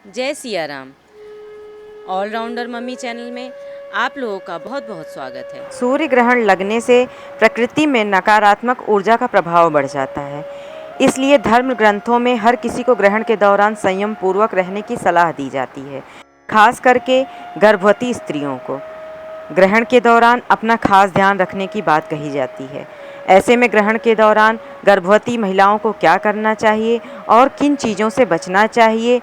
जय Siya Ram. Allrounder mummy channel में आप लोगों का बहुत बहुत स्वागत है। सूर्य ग्रहण लगने से प्रकृति में नकारात्मक ऊर्जा का प्रभाव बढ़ जाता है। इसलिए धर्म ग्रंथों में हर किसी को ग्रहण के दौरान संयम पूर्वक रहने की सलाह दी जाती है। खास करके गर्भवती स्त्रियों को ग्रहण के दौरान अपना खास ध्यान रखने की बात कही जाती है। ऐसे में ग्रहण के दौरान गर्भवती महिलाओं को क्या करना चाहिए और किन चीज़ों से बचना चाहिए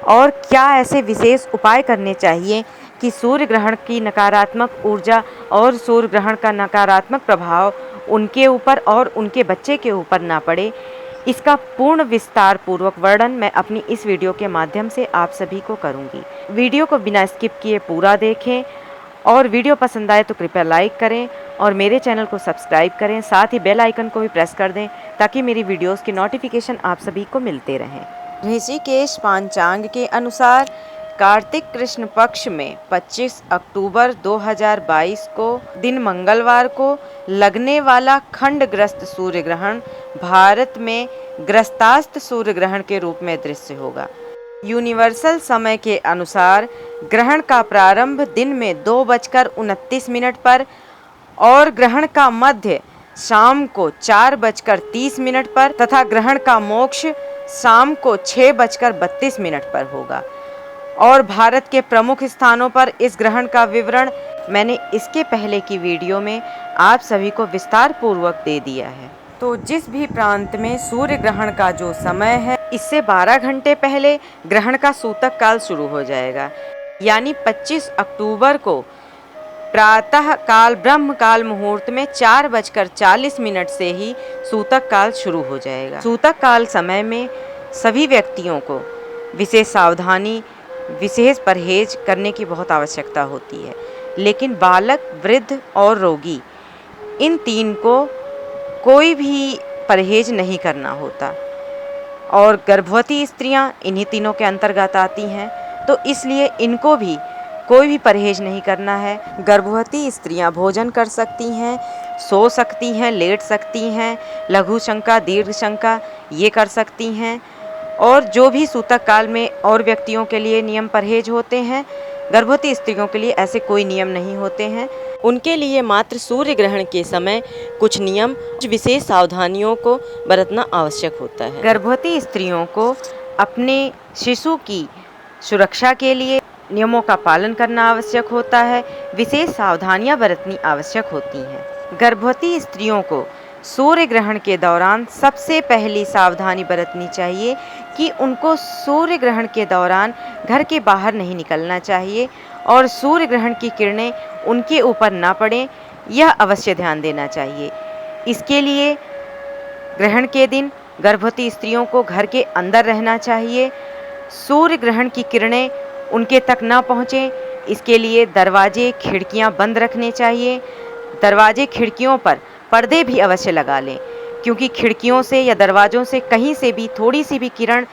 और क्या ऐसे विशेष उपाय करने चाहिए कि सूर्य ग्रहण की नकारात्मक ऊर्जा और सूर्य ग्रहण का नकारात्मक प्रभाव उनके ऊपर और उनके बच्चे के ऊपर ना पड़े, इसका पूर्ण विस्तार पूर्वक वर्णन मैं अपनी इस वीडियो के माध्यम से आप सभी को करूंगी। वीडियो को बिना स्किप किए पूरा देखें और वीडियो पसंद आए तो कृपया लाइक करें और मेरे चैनल को सब्सक्राइब करें। साथ ही बेल आइकन को भी प्रेस कर दें ताकि मेरी वीडियोस के नोटिफिकेशन आप सभी को मिलते रहें। ऋषिकेश पांचांग के अनुसार कार्तिक कृष्ण पक्ष में 25 अक्टूबर 2022 को दिन मंगलवार को लगने वाला खंडग्रस्त सूर्य ग्रहण भारत में ग्रस्तास्त सूर्य ग्रहण के रूप में दृश्य होगा। यूनिवर्सल समय के अनुसार ग्रहण का प्रारंभ दिन में 2:29 पर और ग्रहण का मध्य शाम को 4:30 पर तथा ग्रहण का मोक्ष शाम को 6:32 पर होगा। और भारत के प्रमुख स्थानों पर इस ग्रहण का विवरण मैंने इसके पहले की वीडियो में आप सभी को विस्तार पूर्वक दे दिया है। तो जिस भी प्रांत में सूर्य ग्रहण का जो समय है, इससे 12 घंटे पहले ग्रहण का सूतक काल शुरू हो जाएगा। यानी 25 अक्टूबर को प्रातः काल ब्रह्म काल मुहूर्त में 4:40 से ही सूतक काल शुरू हो जाएगा। सूतक काल समय में सभी व्यक्तियों को विशेष सावधानी, विशेष परहेज करने की बहुत आवश्यकता होती है, लेकिन बालक, वृद्ध और रोगी इन तीन को कोई भी परहेज नहीं करना होता और गर्भवती स्त्रियां इन्हीं तीनों के अंतर्गत आती हैं, तो इसलिए इनको भी कोई भी परहेज नहीं करना है। गर्भवती स्त्रियां भोजन कर सकती हैं, सो सकती हैं, लेट सकती हैं, लघु शंका, दीर्घ शंका ये कर सकती हैं। और जो भी सूतक काल में और व्यक्तियों के लिए नियम परहेज होते हैं, गर्भवती स्त्रियों के लिए ऐसे कोई नियम नहीं होते हैं। उनके लिए मात्र सूर्य ग्रहण के समय कुछ नियम, कुछ विशेष सावधानियों को बरतना आवश्यक होता है। गर्भवती स्त्रियों को अपने शिशु की सुरक्षा के लिए नियमों का पालन करना आवश्यक होता है, विशेष सावधानियां बरतनी आवश्यक होती हैं। गर्भवती स्त्रियों को सूर्य ग्रहण के दौरान सबसे पहली सावधानी बरतनी चाहिए कि उनको सूर्य ग्रहण के दौरान घर के बाहर नहीं निकलना चाहिए और सूर्य ग्रहण की किरणें उनके ऊपर ना पड़ें, यह अवश्य ध्यान देना चाहिए। इसके लिए ग्रहण के दिन गर्भवती स्त्रियों को घर के अंदर रहना चाहिए, सूर्य ग्रहण की किरणें उनके तक ना पहुँचें, इसके लिए दरवाजे खिड़कियां बंद रखने चाहिए। दरवाजे खिड़कियों पर पर्दे भी अवश्य लगा लें, क्योंकि खिड़कियों से या दरवाज़ों से कहीं से भी थोड़ी सी भी किरण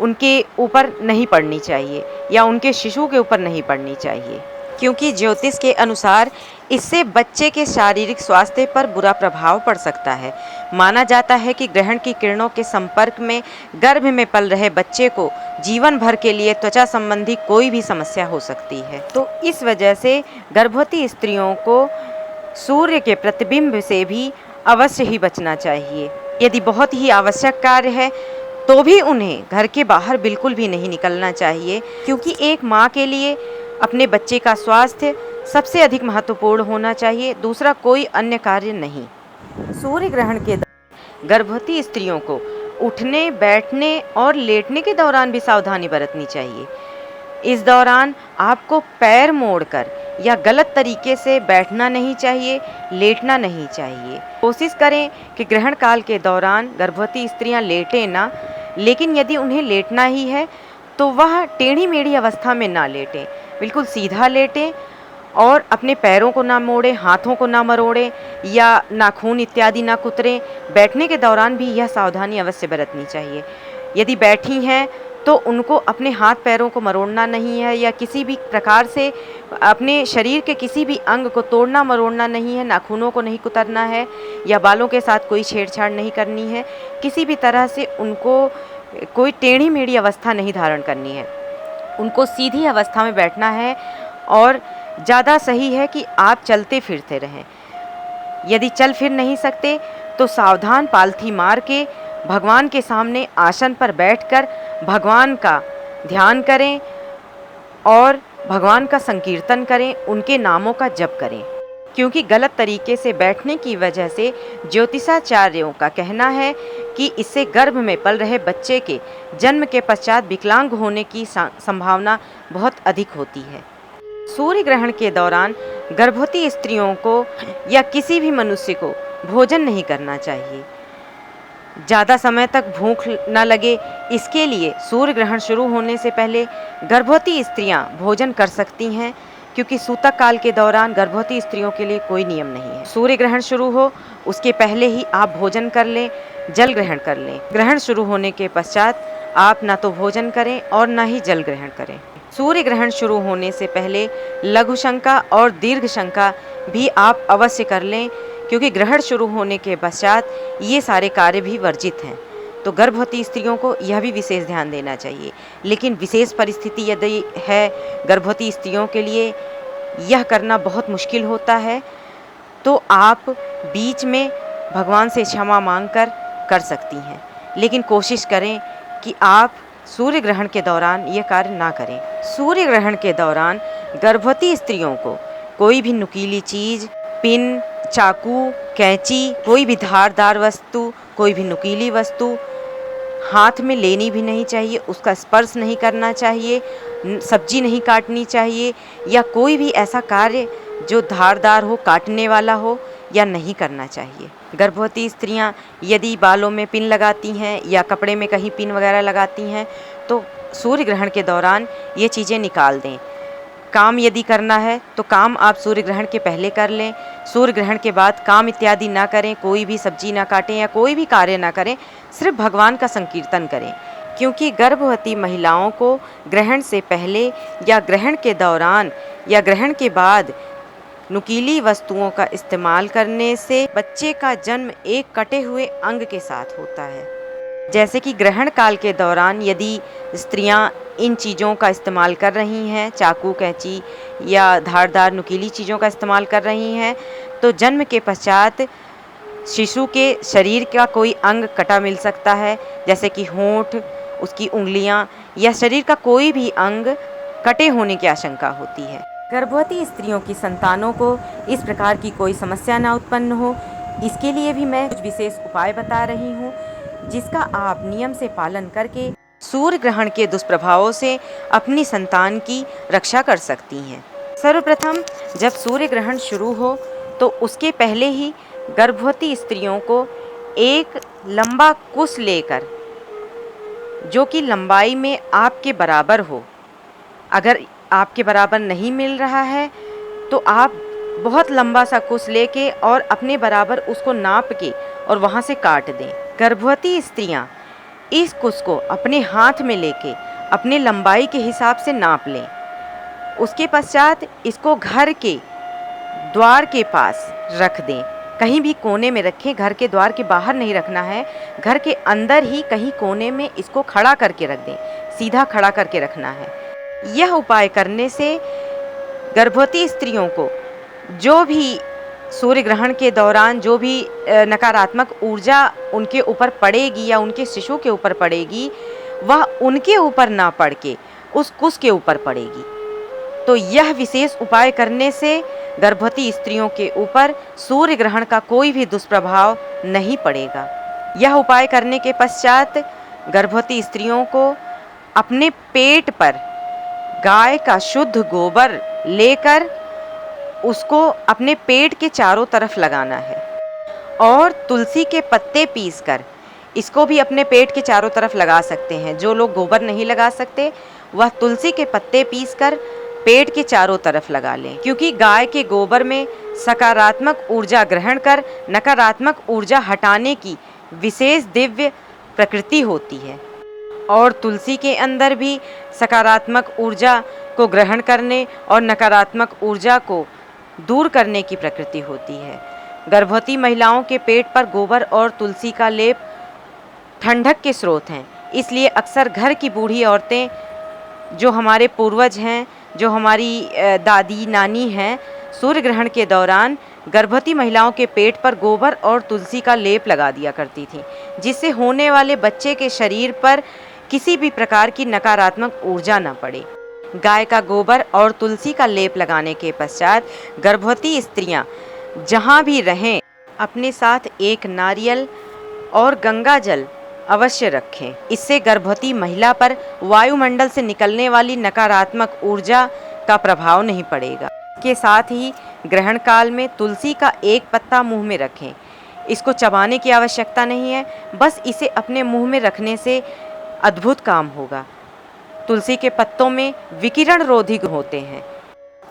उनके ऊपर नहीं पड़नी चाहिए या उनके शिशु के ऊपर नहीं पड़नी चाहिए, क्योंकि ज्योतिष के अनुसार इससे बच्चे के शारीरिक स्वास्थ्य पर बुरा प्रभाव पड़ सकता है। माना जाता है कि ग्रहण की किरणों के संपर्क में गर्भ में पल रहे बच्चे को जीवन भर के लिए त्वचा संबंधी कोई भी समस्या हो सकती है। तो इस वजह से गर्भवती स्त्रियों को सूर्य के प्रतिबिंब से भी अवश्य ही बचना चाहिए। यदि बहुत ही आवश्यक कार्य है तो भी उन्हें घर के बाहर बिल्कुल भी नहीं निकलना चाहिए, क्योंकि एक माँ के लिए अपने बच्चे का स्वास्थ्य सबसे अधिक महत्वपूर्ण होना चाहिए, दूसरा कोई अन्य कार्य नहीं। सूर्य ग्रहण के दौरान गर्भवती स्त्रियों को उठने, बैठने और लेटने के दौरान भी सावधानी बरतनी चाहिए। इस दौरान आपको पैर मोड़कर या गलत तरीके से बैठना नहीं चाहिए, लेटना नहीं चाहिए। कोशिश करें कि ग्रहण काल के दौरान गर्भवती स्त्रियां लेटें ना, लेकिन यदि उन्हें लेटना ही है तो वह टेढ़ी मेढ़ी अवस्था में ना लेटें, बिल्कुल सीधा लेटें और अपने पैरों को ना मोड़ें, हाथों को ना मरोड़ें या नाखून इत्यादि ना कुतरें। बैठने के दौरान भी यह सावधानी अवश्य बरतनी चाहिए। यदि बैठी हैं तो उनको अपने हाथ पैरों को मरोड़ना नहीं है या किसी भी प्रकार से अपने शरीर के किसी भी अंग को तोड़ना मरोड़ना नहीं है, नाखूनों को नहीं कुतरना है या बालों के साथ कोई छेड़छाड़ नहीं करनी है। किसी भी तरह से उनको कोई टेढ़ी मेढ़ी अवस्था नहीं धारण करनी है। उनको सीधी अवस्था में बैठना है और ज़्यादा सही है कि आप चलते फिरते रहें। यदि चल फिर नहीं सकते तो सावधान पालथी मार के भगवान के सामने आसन पर बैठकर भगवान का ध्यान करें और भगवान का संकीर्तन करें, उनके नामों का जप करें। क्योंकि गलत तरीके से बैठने की वजह से ज्योतिषाचार्यों का कहना है कि इससे गर्भ में पल रहे बच्चे के जन्म के पश्चात विकलांग होने की संभावना बहुत अधिक होती है। सूर्य ग्रहण के दौरान गर्भवती स्त्रियों को या किसी भी मनुष्य को भोजन नहीं करना चाहिए। ज़्यादा समय तक भूख न लगे, इसके लिए सूर्य ग्रहण शुरू होने से पहले गर्भवती स्त्रियां भोजन कर सकती हैं, क्योंकि सूतक काल के दौरान गर्भवती स्त्रियों के लिए कोई नियम नहीं है। सूर्य ग्रहण शुरू हो उसके पहले ही आप भोजन कर लें, जल ग्रहण कर लें। ग्रहण शुरू होने के पश्चात आप ना तो भोजन करें और ना ही जल ग्रहण करें। सूर्य ग्रहण शुरू होने से पहले लघु शंका और दीर्घ शंका भी आप अवश्य कर लें, क्योंकि ग्रहण शुरू होने के पश्चात ये सारे कार्य भी वर्जित हैं। तो गर्भवती स्त्रियों को यह भी विशेष ध्यान देना चाहिए। लेकिन विशेष परिस्थिति यदि है गर्भवती स्त्रियों के लिए यह करना बहुत मुश्किल होता है, तो आप बीच में भगवान से क्षमा मांगकर कर सकती हैं। लेकिन कोशिश करें कि आप सूर्य ग्रहण के दौरान ये कार्य ना करें। सूर्य ग्रहण के दौरान गर्भवती स्त्रियों को कोई भी नुकीली चीज़, पिन, चाकू, कैंची, कोई भी धारदार वस्तु, कोई भी नुकीली वस्तु हाथ में लेनी भी नहीं चाहिए, उसका स्पर्श नहीं करना चाहिए, सब्जी नहीं काटनी चाहिए, या कोई भी ऐसा कार्य जो धारदार हो, काटने वाला हो, या नहीं करना चाहिए। गर्भवती स्त्रियां यदि बालों में पिन लगाती हैं या कपड़े में कहीं पिन वगैरह लगाती हैं तो सूर्य ग्रहण के दौरान ये चीज़ें निकाल दें। काम यदि करना है तो काम आप सूर्य ग्रहण के पहले कर लें। सूर्य ग्रहण के बाद काम इत्यादि ना करें, कोई भी सब्जी ना काटें या कोई भी कार्य ना करें, सिर्फ भगवान का संकीर्तन करें। क्योंकि गर्भवती महिलाओं को ग्रहण से पहले या ग्रहण के दौरान या ग्रहण के बाद नुकीली वस्तुओं का इस्तेमाल करने से बच्चे का जन्म एक कटे हुए अंग के साथ होता है। जैसे कि ग्रहण काल के दौरान यदि स्त्रियां इन चीज़ों का इस्तेमाल कर रही हैं, चाकू, कैंची या धारदार नुकीली चीज़ों का इस्तेमाल कर रही हैं, तो जन्म के पश्चात शिशु के शरीर का कोई अंग कटा मिल सकता है, जैसे कि होंठ, उसकी उंगलियां या शरीर का कोई भी अंग कटे होने की आशंका होती है। गर्भवती स्त्रियों की संतानों को इस प्रकार की कोई समस्या ना उत्पन्न हो, इसके लिए भी मैं कुछ विशेष उपाय बता रही हूँ, जिसका आप नियम से पालन करके सूर्य ग्रहण के दुष्प्रभावों से अपनी संतान की रक्षा कर सकती हैं। सर्वप्रथम जब सूर्य ग्रहण शुरू हो तो उसके पहले ही गर्भवती स्त्रियों को एक लंबा कुश लेकर, जो कि लंबाई में आपके बराबर हो, अगर आपके बराबर नहीं मिल रहा है तो आप बहुत लंबा सा कुश लेके और अपने बराबर उसको नाप के और वहाँ से काट दें। गर्भवती स्त्रियां इस कुश को अपने हाथ में लेके अपने लंबाई के हिसाब से नाप लें। उसके पश्चात इसको घर के द्वार के पास रख दें, कहीं भी कोने में रखें, घर के द्वार के बाहर नहीं रखना है, घर के अंदर ही कहीं कोने में इसको खड़ा करके रख दें, सीधा खड़ा करके रखना है। यह उपाय करने से गर्भवती स्त्रियों को जो भी सूर्य ग्रहण के दौरान जो भी नकारात्मक ऊर्जा उनके ऊपर पड़ेगी या उनके शिशु के ऊपर पड़ेगी, वह उनके ऊपर ना पड़ के उस कुश के ऊपर पड़ेगी। तो यह विशेष उपाय करने से गर्भवती स्त्रियों के ऊपर सूर्य ग्रहण का कोई भी दुष्प्रभाव नहीं पड़ेगा। यह उपाय करने के पश्चात गर्भवती स्त्रियों को अपने पेट पर गाय का शुद्ध गोबर लेकर उसको अपने पेट के चारों तरफ लगाना है, और तुलसी के पत्ते पीसकर इसको भी अपने पेट के चारों तरफ लगा सकते हैं। जो लोग गोबर नहीं लगा सकते वह तुलसी के पत्ते पीसकर पेट के चारों तरफ लगा लें, क्योंकि गाय के गोबर में सकारात्मक ऊर्जा ग्रहण कर नकारात्मक ऊर्जा हटाने की विशेष दिव्य प्रकृति होती है, और तुलसी के अंदर भी सकारात्मक ऊर्जा को ग्रहण करने और नकारात्मक ऊर्जा को दूर करने की प्रकृति होती है। गर्भवती महिलाओं के पेट पर गोबर और तुलसी का लेप ठंडक के स्रोत हैं, इसलिए अक्सर घर की बूढ़ी औरतें जो हमारे पूर्वज हैं, जो हमारी दादी नानी हैं, सूर्य ग्रहण के दौरान गर्भवती महिलाओं के पेट पर गोबर और तुलसी का लेप लगा दिया करती थी, जिससे होने वाले बच्चे के शरीर पर किसी भी प्रकार की नकारात्मक ऊर्जा न पड़े। गाय का गोबर और तुलसी का लेप लगाने के पश्चात गर्भवती स्त्रियां जहां भी रहें अपने साथ एक नारियल और गंगा जल अवश्य रखें। इससे गर्भवती महिला पर वायुमंडल से निकलने वाली नकारात्मक ऊर्जा का प्रभाव नहीं पड़ेगा। के साथ ही ग्रहण काल में तुलसी का एक पत्ता मुंह में रखें। इसको चबाने की आवश्यकता नहीं है, बस इसे अपने मुंह में रखने से अद्भुत काम होगा। तुलसी के पत्तों में विकिरण रोधी गुण होते हैं।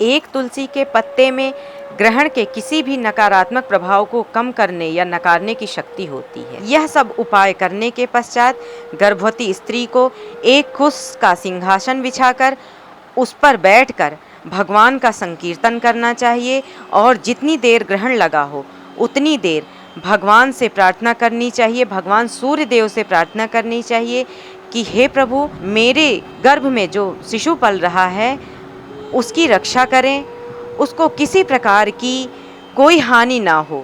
एक तुलसी के पत्ते में ग्रहण के किसी भी नकारात्मक प्रभाव को कम करने या नकारने की शक्ति होती है। यह सब उपाय करने के पश्चात गर्भवती स्त्री को एक कुश का सिंहासन बिछाकर उस पर बैठकर भगवान का संकीर्तन करना चाहिए और जितनी देर ग्रहण लगा हो उतनी देर भगवान से प्रार्थना करनी चाहिए, भगवान सूर्य देव से प्रार्थना करनी चाहिए कि हे प्रभु, मेरे गर्भ में जो शिशु पल रहा है उसकी रक्षा करें, उसको किसी प्रकार की कोई हानि ना हो,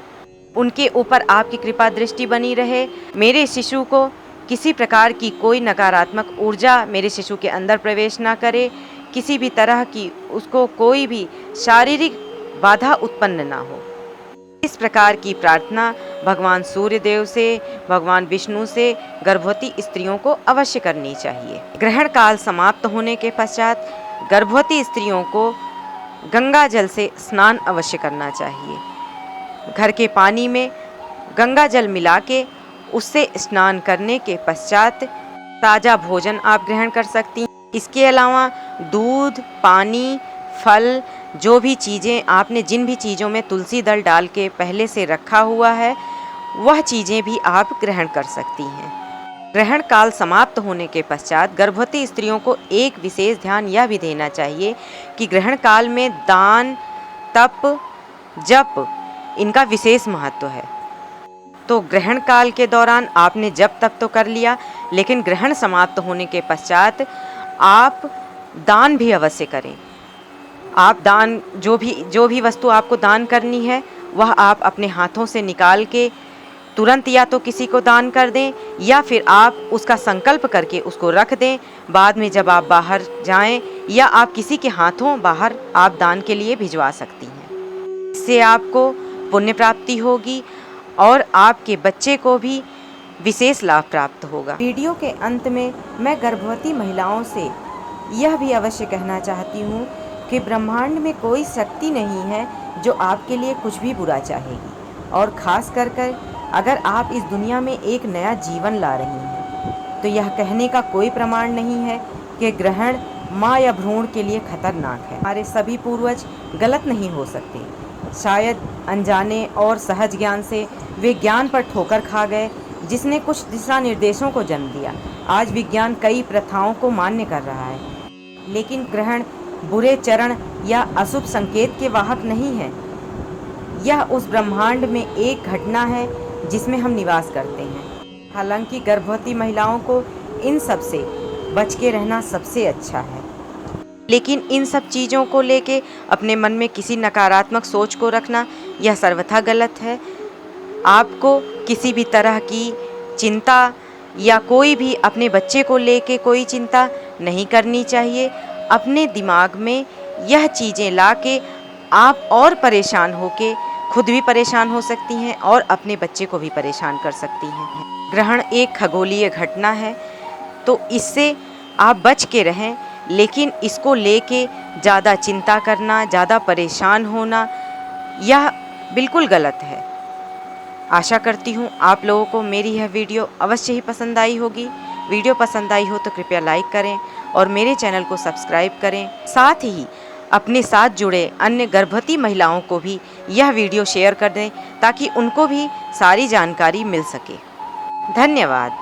उनके ऊपर आपकी कृपा दृष्टि बनी रहे, मेरे शिशु को किसी प्रकार की कोई नकारात्मक ऊर्जा मेरे शिशु के अंदर प्रवेश ना करे, किसी भी तरह की उसको कोई भी शारीरिक बाधा उत्पन्न ना हो। इस प्रकार की प्रार्थना भगवान सूर्य देव से, भगवान विष्णु से गर्भवती स्त्रियों को अवश्य करनी चाहिए। ग्रहण काल समाप्त होने के पश्चात गर्भवती स्त्रियों को गंगा जल से स्नान अवश्य करना चाहिए। घर के पानी में गंगा जल मिला के उससे स्नान करने के पश्चात ताज़ा भोजन आप ग्रहण कर सकती हैं। इसके अलावा दूध, पानी, फल, जो भी चीज़ें आपने जिन भी चीज़ों में तुलसी दल डाल के पहले से रखा हुआ है वह चीज़ें भी आप ग्रहण कर सकती हैं। ग्रहण काल समाप्त होने के पश्चात गर्भवती स्त्रियों को एक विशेष ध्यान यह भी देना चाहिए कि ग्रहण काल में दान, तप, जप इनका विशेष महत्व है। तो ग्रहण काल के दौरान आपने जप तप तो कर लिया, लेकिन ग्रहण समाप्त होने के पश्चात आप दान भी अवश्य करें। आप दान जो भी वस्तु आपको दान करनी है वह आप अपने हाथों से निकाल के तुरंत या तो किसी को दान कर दें या फिर आप उसका संकल्प करके उसको रख दें। बाद में जब आप बाहर जाएं या आप किसी के हाथों बाहर आप दान के लिए भिजवा सकती हैं। इससे आपको पुण्य प्राप्ति होगी और आपके बच्चे को भी विशेष लाभ प्राप्त होगा। वीडियो के अंत में मैं गर्भवती महिलाओं से यह भी अवश्य कहना चाहती हूँ कि ब्रह्मांड में कोई शक्ति नहीं है जो आपके लिए कुछ भी बुरा चाहेगी, और ख़ास कर अगर आप इस दुनिया में एक नया जीवन ला रही हैं तो यह कहने का कोई प्रमाण नहीं है कि ग्रहण माँ या भ्रूण के लिए खतरनाक है। हमारे सभी पूर्वज गलत नहीं हो सकते, शायद अनजाने और सहज ज्ञान से वे ज्ञान पर ठोकर खा गए जिसने कुछ दिशा निर्देशों को जन्म दिया। आज विज्ञान कई प्रथाओं को मान्य कर रहा है, लेकिन ग्रहण बुरे चरण या अशुभ संकेत के वाहक नहीं है। यह उस ब्रह्मांड में एक घटना है जिसमें हम निवास करते हैं। हालांकि गर्भवती महिलाओं को इन सब से बच के रहना सबसे अच्छा है, लेकिन इन सब चीज़ों को लेके अपने मन में किसी नकारात्मक सोच को रखना यह सर्वथा गलत है। आपको किसी भी तरह की चिंता या कोई भी अपने बच्चे को लेके कोई चिंता नहीं करनी चाहिए। अपने दिमाग में यह चीज़ें लाके आप और परेशान होके खुद भी परेशान हो सकती हैं और अपने बच्चे को भी परेशान कर सकती हैं। ग्रहण एक खगोलीय घटना है, तो इससे आप बच के रहें, लेकिन इसको लेके ज़्यादा चिंता करना, ज़्यादा परेशान होना यह बिल्कुल गलत है। आशा करती हूँ आप लोगों को मेरी यह वीडियो अवश्य ही पसंद आई होगी। वीडियो पसंद आई हो तो कृपया लाइक करें और मेरे चैनल को सब्सक्राइब करें। साथ ही अपने साथ जुड़े अन्य गर्भवती महिलाओं को भी यह वीडियो शेयर कर दें ताकि उनको भी सारी जानकारी मिल सके। धन्यवाद।